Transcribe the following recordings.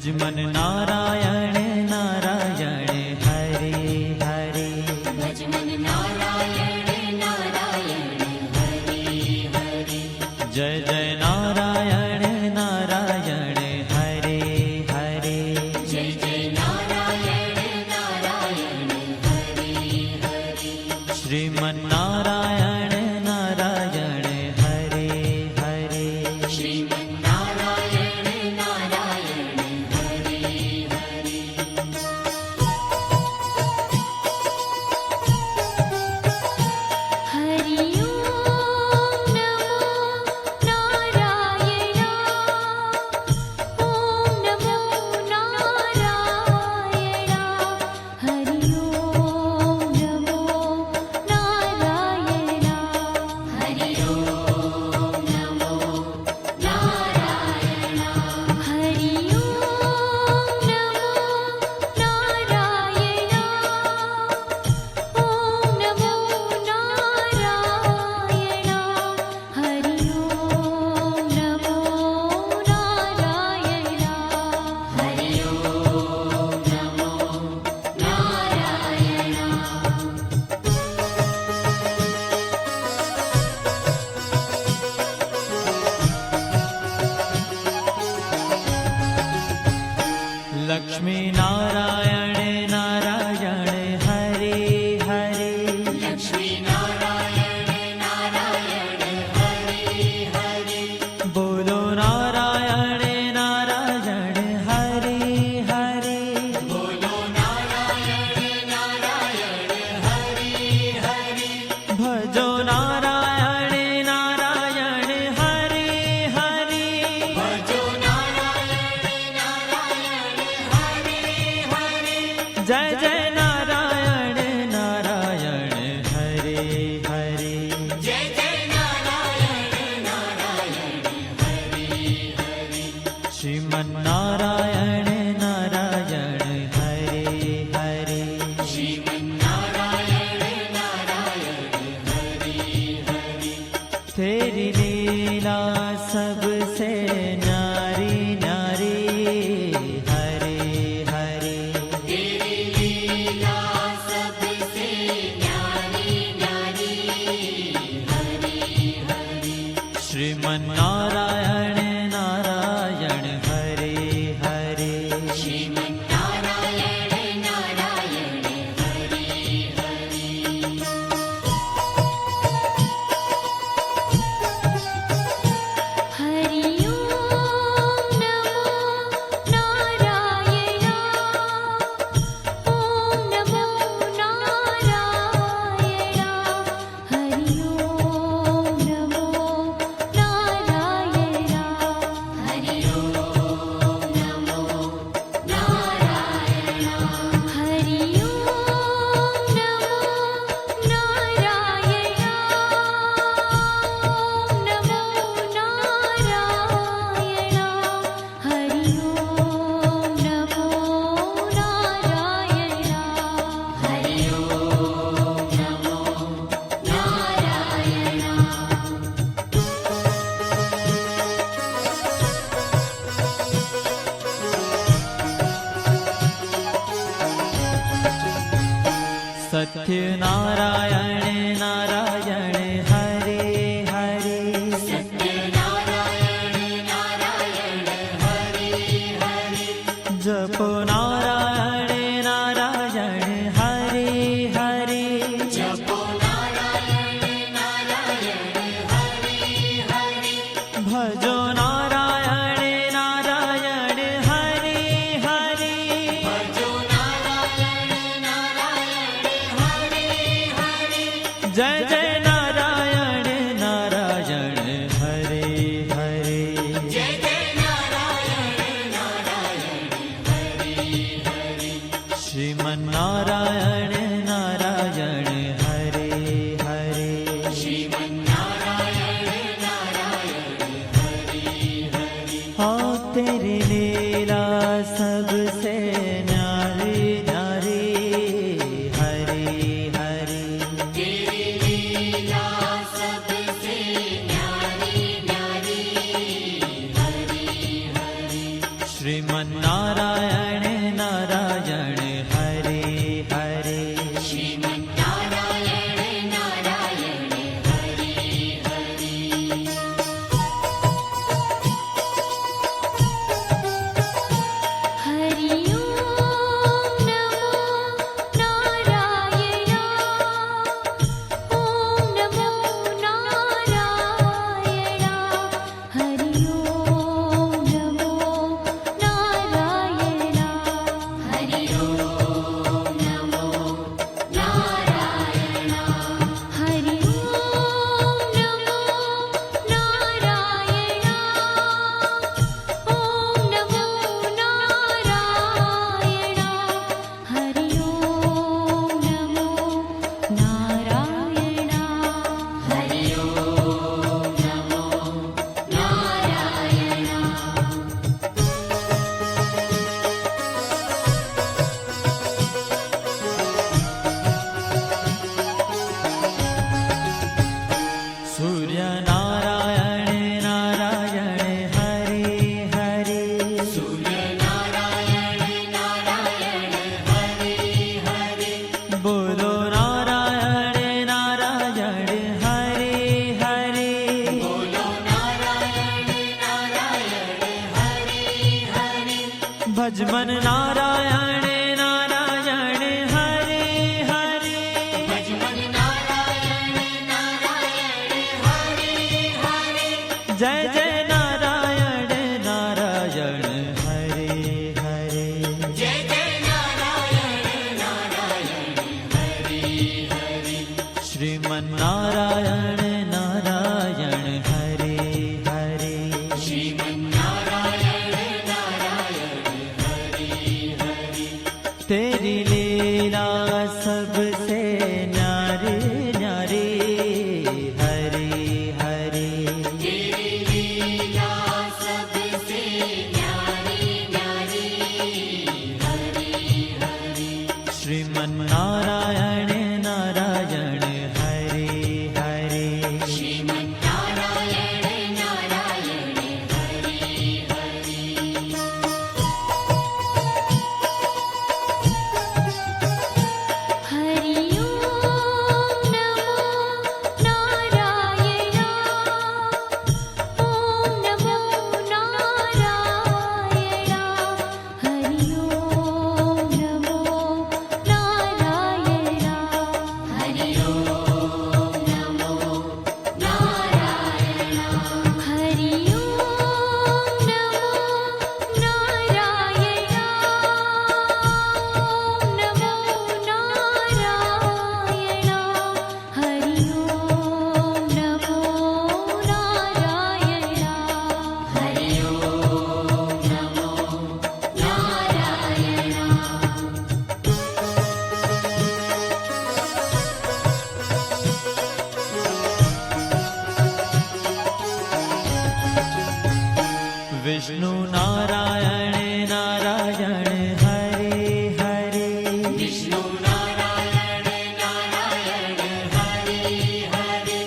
मन नारायण नारायण हरे हरे। भज मन नारायण नारायण हरे हरे। जय जय नारायण नारायण हरे हरे। जय जय नारायण नारायण हरे हरे। श्रीमन नारायण नारायण हरे हरे। श्रीमन नारायण नारायण हरे हरे। हरि ओम नमो नारायण। ओम नमो नारायण। हरि ओम नमो नारायण। हरि ओम नमो नारायण। हरि ओम नमो नारायण। ओम नमो नारायण। हरि ओम नमो नारायण। हरि ओम नमो नारायण। लक्ष्मी नारायण नारायण हरे हरे। लक्ष्मी नारायण नारायण हरे हरे। बोलो नारायण नारायण हरे हरे। बोलो नारायण नारायण हरे हरे। भजो नारायण नारायण हरे हरे। भजो नारायण नारायण हरे हरे। जय जय नारायण नारायण हरे हरे। जय जय नारायण नारायण हरे हरे। श्रीमन नारायण नारायण हरे हरे। श्रीमन नारायण नारायण हरे हरे। तेरी लीला सबसे न्यारी न्यारी हरे हरे। तेरी लीला सबसे न्यारी न्यारी हरे हरे। श्रीमन नारायण नारायण हरे हरे। श्रीमन नारायण नारायण हरे हरे। हरि ओम नमो नारायण। ओम नमो नारायण। हरि ओम नमो नारायण। हरि ओम नमो नारायण। हरि ओम नमो नारायण। ओम नमो नारायण। हरि ओम नमो नारायण। हरि ओम नमो सत्य नारायण नारायण हरे हरे। सत्य नारायण नारायण हरे हरे। जपो नारायण नारायण हरे हरे। जपो नारायण नारायण हरे हरे। भजो नारायण नारायण हरे हरे। भजो नारायण नारायण हरे हरे। जय जय नारायण नारायण हरे हरे। जय जय नारायण नारायण हरे हरे। श्रीमन नारायण नारायण हरे हरे। श्रीमन नारायण नारायण हरे श्रीमन्नारायण नारायण हरे हरे श्रीमन्नारायण नारायण हरि हरि हरि ओम नमो नारायण ओम नमो नारायण हरि ओम नमो नारायण हरि ओम नमो नारायण हरि ओम नमो नारायण ओम नमो नारायण हरि ओम नमो नारायण हरि ओम नमो नारायण सूर्य नारायण नारायण हरे हरे सूर्य नारायण नारायण हरि हरि बोलो नारायण नारायण हरे हरे बोलो नारायण नारायण हरि हरि भजमन नारायण नारायण हरे हरे भजमन नारायण नारायण हरि हरि जय जय नारायण नारायण हरे हरे जय जय नारायण नारायण हरि हरि श्रीमन्नारायण नारायण हरे हरे श्रीमन्नारायण नारायण हरि हरि तेरी लीला सबसे न्यारी न्यारी हरे हरे तेरी लीला सबसे न्यारी न्यारी हरि हरि श्रीमन्नारायण नारायण हरे हरे श्रीमन्नारायण नारायण हरि हरि हरि ओम नमो नारायण ओम नमो नारायण हरि ओम नमो नारायण हरि ओम नमो नारायण हरि ओम नमो नारायण ओम नमो नारायण हरि ओम नमो नारायण हरि ओम नमो नारायण विष्णु नारायण नारायण हरे हरे विष्णु नारायण नारायण हरि हरि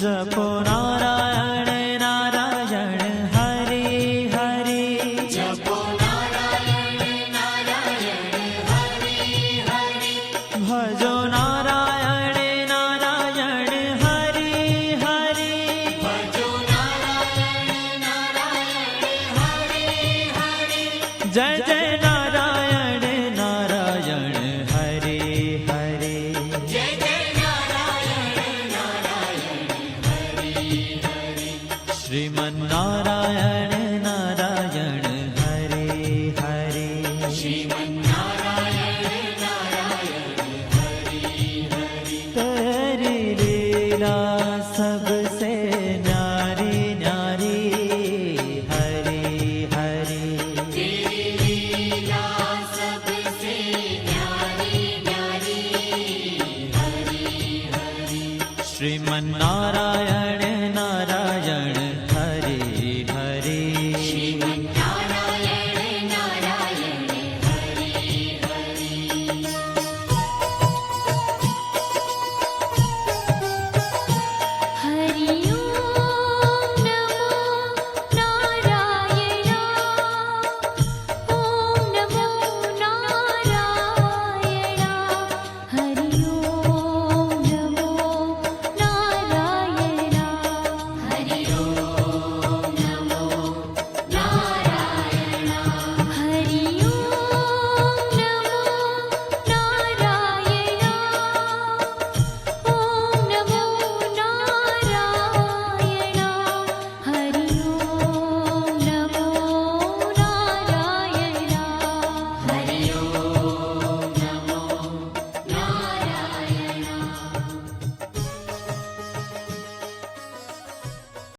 जपो नारायण नारायण हरे हरे जपो नारायण नारायण हरि हरि भजो नारायण नारायण हरे हरे भजो नारायण नारायण हरि हरि जय जय नारायण नारायण हरे हरे जय जय नारायण नारायण हरि हरि श्रीमन्नारायण